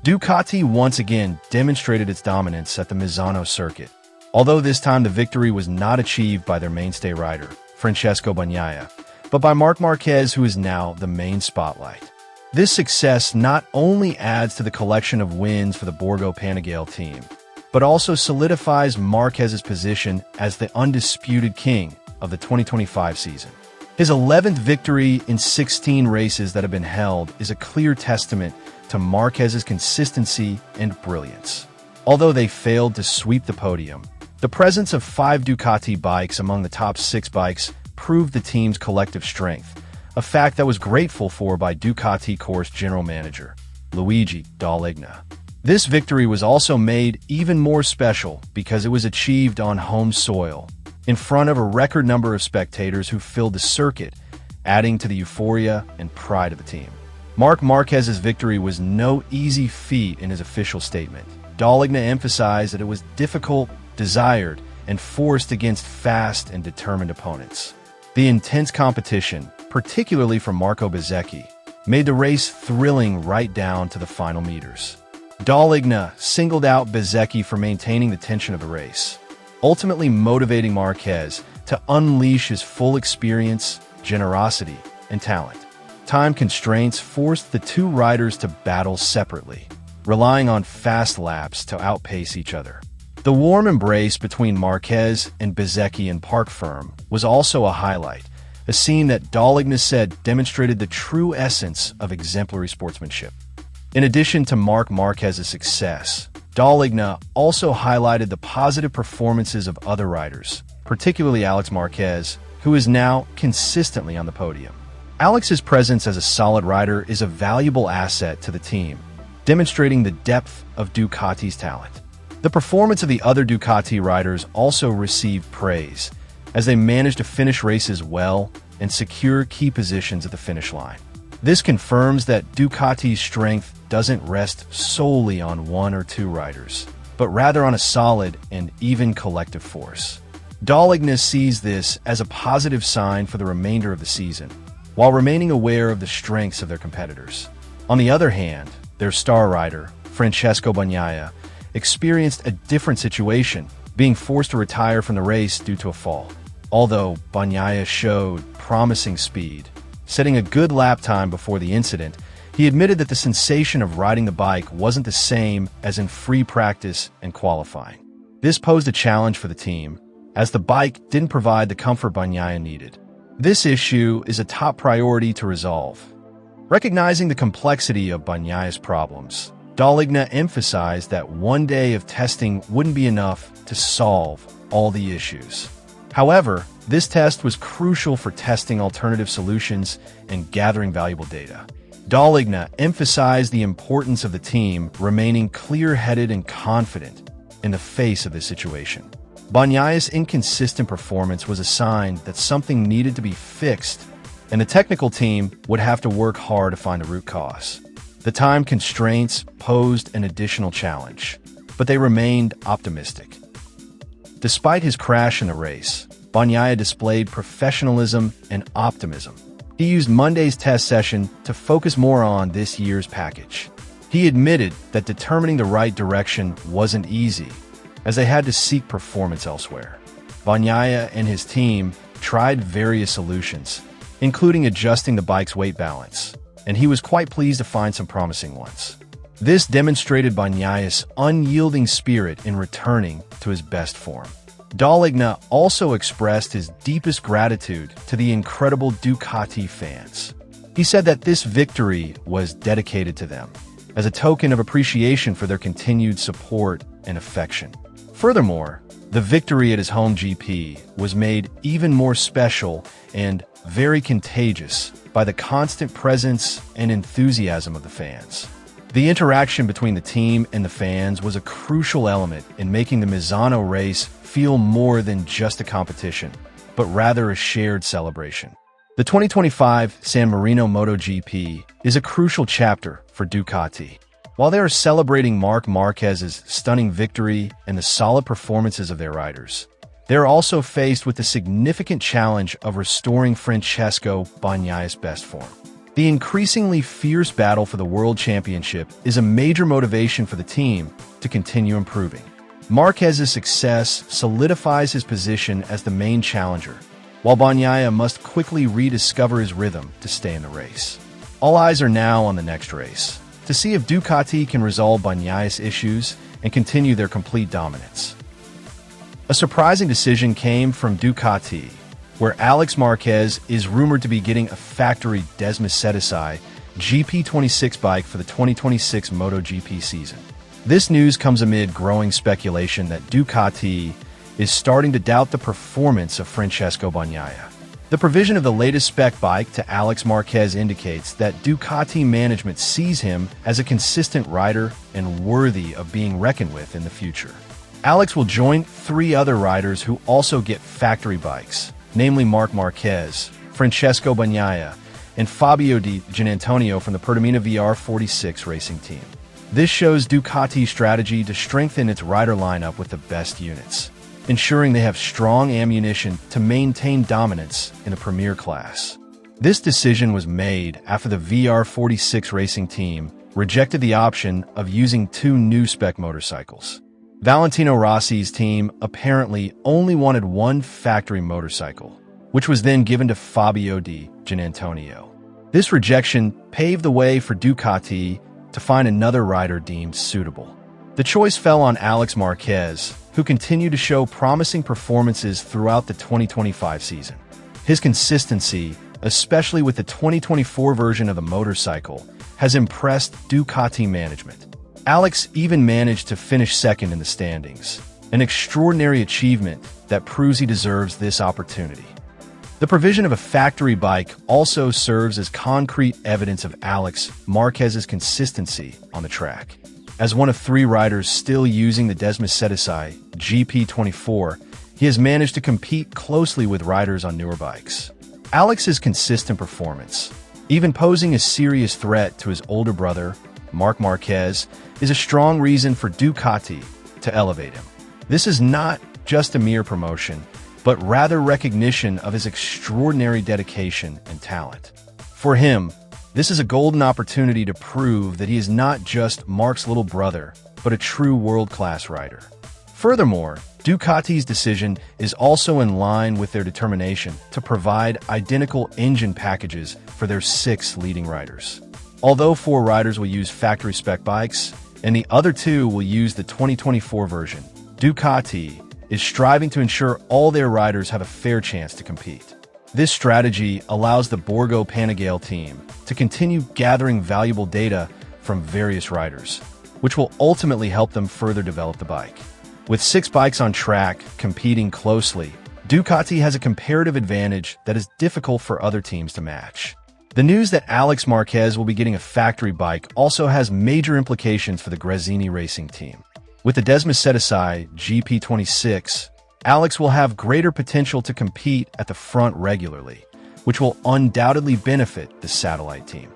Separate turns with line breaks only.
Ducati once again demonstrated its dominance at the Misano circuit, although this time the victory was not achieved by their mainstay rider, Francesco Bagnaia, but by Marc Marquez, who is now the main spotlight. This success not only adds to the collection of wins for the Borgo Panigale team, but also solidifies Marquez's position as the undisputed king of the 2025 season. His 11th victory in 16 races that have been held is a clear testament to Marquez's consistency and brilliance. Although they failed to sweep the podium, the presence of 5 Ducati bikes among the top 6 bikes proved the team's collective strength, a fact that was grateful for by Ducati course general manager Luigi Dall'Igna. This victory was also made even more special because it was achieved on home soil, in front of a record number of spectators who filled the circuit, adding to the euphoria and pride of the team. Marc Marquez's victory was no easy feat. In his official statement, Dall'Igna emphasized that it was difficult, desired, and forced against fast and determined opponents. The intense competition, particularly from Marco Bezzecchi, made the race thrilling right down to the final meters. Dall'Igna singled out Bezzecchi for maintaining the tension of the race, ultimately motivating Marquez to unleash his full experience, generosity, and talent. Time constraints forced the two riders to battle separately, relying on fast laps to outpace each other. The warm embrace between Marquez and Bezzecchi in Parc Ferme was also a highlight, a scene that Dall'Igna said demonstrated the true essence of exemplary sportsmanship. In addition to Marc Marquez's success, Dall'Igna also highlighted the positive performances of other riders, particularly Alex Marquez, who is now consistently on the podium. Alex's presence as a solid rider is a valuable asset to the team, demonstrating the depth of Ducati's talent. The performance of the other Ducati riders also received praise, as they managed to finish races well and secure key positions at the finish line. This confirms that Ducati's strength doesn't rest solely on 1 or 2 riders, but rather on a solid and even collective force. Dall'Igna sees this as a positive sign for the remainder of the season, while remaining aware of the strengths of their competitors. On the other hand, their star rider, Francesco Bagnaia, experienced a different situation, being forced to retire from the race due to a fall. Although Bagnaia showed promising speed, setting a good lap time before the incident, he admitted that the sensation of riding the bike wasn't the same as in free practice and qualifying. This posed a challenge for the team, as the bike didn't provide the comfort Bagnaia needed. This issue is a top priority to resolve. Recognizing the complexity of Bagnaia's problems, Dall'Igna emphasized that one day of testing wouldn't be enough to solve all the issues. However, this test was crucial for testing alternative solutions and gathering valuable data. Dall'Igna emphasized the importance of the team remaining clear-headed and confident in the face of this situation. Bagnaia's inconsistent performance was a sign that something needed to be fixed, and the technical team would have to work hard to find the root cause. The time constraints posed an additional challenge, but they remained optimistic. Despite his crash in the race, Bagnaia displayed professionalism and optimism. He used Monday's test session to focus more on this year's package. He admitted that determining the right direction wasn't easy, as they had to seek performance elsewhere. Bagnaia and his team tried various solutions, including adjusting the bike's weight balance, and he was quite pleased to find some promising ones. This demonstrated Bagnaia's unyielding spirit in returning to his best form. Dall'Igna also expressed his deepest gratitude to the incredible Ducati fans. He said that this victory was dedicated to them, as a token of appreciation for their continued support and affection. Furthermore, the victory at his home GP was made even more special and very contagious by the constant presence and enthusiasm of the fans. The interaction between the team and the fans was a crucial element in making the Misano race feel more than just a competition, but rather a shared celebration. The 2025 San Marino MotoGP is a crucial chapter for Ducati. While they are celebrating Marc Marquez's stunning victory and the solid performances of their riders, they are also faced with the significant challenge of restoring Francesco Bagnaia's best form. The increasingly fierce battle for the World Championship is a major motivation for the team to continue improving. Marquez's success solidifies his position as the main challenger, while Bagnaia must quickly rediscover his rhythm to stay in the race. All eyes are now on the next race, to see if Ducati can resolve Bagnaia's issues and continue their complete dominance. A surprising decision came from Ducati, where Alex Marquez is rumored to be getting a factory Desmosedici GP26 bike for the 2026 MotoGP season. This news comes amid growing speculation that Ducati is starting to doubt the performance of Francesco Bagnaia. The provision of the latest spec bike to Alex Marquez indicates that Ducati management sees him as a consistent rider and worthy of being reckoned with in the future. Alex will join 3 other riders who also get factory bikes, namely Marc Marquez, Francesco Bagnaia, and Fabio Di Giannantonio from the Portimao VR46 racing team. This shows Ducati's strategy to strengthen its rider lineup with the best units, ensuring they have strong ammunition to maintain dominance in the premier class. This decision was made after the VR46 racing team rejected the option of using 2 new spec motorcycles. Valentino Rossi's team apparently only wanted 1 factory motorcycle, which was then given to Fabio Di Giannantonio. This rejection paved the way for Ducati to find another rider deemed suitable. The choice fell on Alex Marquez, who continued to show promising performances throughout the 2025 season. His consistency, especially with the 2024 version of the motorcycle, has impressed Ducati management. Alex even managed to finish second in the standings, an extraordinary achievement that proves he deserves this opportunity. The provision of a factory bike also serves as concrete evidence of Alex Marquez's consistency on the track. As one of 3 riders still using the Desmosedici GP24, he has managed to compete closely with riders on newer bikes. Alex's consistent performance, even posing a serious threat to his older brother, Marc Marquez, is a strong reason for Ducati to elevate him. This is not just a mere promotion, but rather recognition of his extraordinary dedication and talent. For him, this is a golden opportunity to prove that he is not just Marc's little brother, but a true world-class rider. Furthermore, Ducati's decision is also in line with their determination to provide identical engine packages for their 6 leading riders. Although 4 riders will use factory-spec bikes, and the other 2 will use the 2024 version, Ducati is striving to ensure all their riders have a fair chance to compete. This strategy allows the Borgo Panigale team to continue gathering valuable data from various riders, which will ultimately help them further develop the bike. With 6 bikes on track competing closely, Ducati has a comparative advantage that is difficult for other teams to match. The news that Alex Marquez will be getting a factory bike also has major implications for the Gresini racing team. With the Desmosedici GP26, Alex will have greater potential to compete at the front regularly, which will undoubtedly benefit the satellite team.